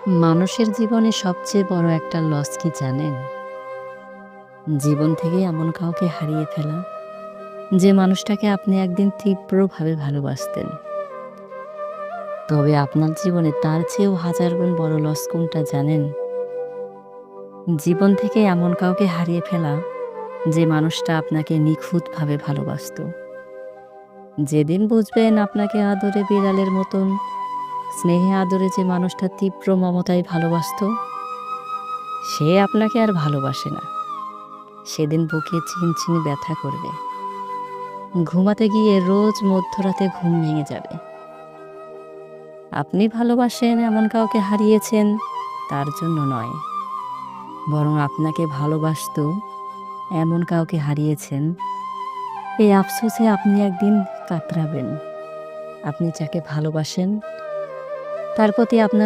মানুষের জীবনে সবচেয়ে বড় একটা লস কি জানেন? জীবন থেকে এমন কাউকে হারিয়ে ফেলা, যে মানুষটাকে আপনি একদিন তীব্রভাবে ভালোবাসতেন। তবে আপনার জীবনে তার চেয়েও হাজার গুণ বড় লস কোনটা জানেন? জীবন থেকে এমন কাউকে হারিয়ে ফেলা, যে মানুষটা আপনাকে নিখুঁতভাবে ভালোবাসতো। যেদিন বুঝবেন আপনাকে আদরে বিড়ালের মতন স্নেহে আদরে যে মানুষটা তীব্র মমতায় ভালোবাসতো, সে আপনাকে আর ভালোবাসে না। সেদিন বুকে চিনচিনি ব্যথা করবে। ঘুমাতে গিয়ে রোজ মধ্যরাতে ঘুম ভেঙে যাবে। আপনি ভালোবাসেন এমন কাউকে হারিয়েছেন তার জন্য নয়, বরং আপনাকে ভালোবাসতো এমন কাউকে হারিয়েছেন, এই আফসোসে আপনি একদিন কাতরাবেন। আপনি যাকে ভালোবাসেন তার প্রতি আপনার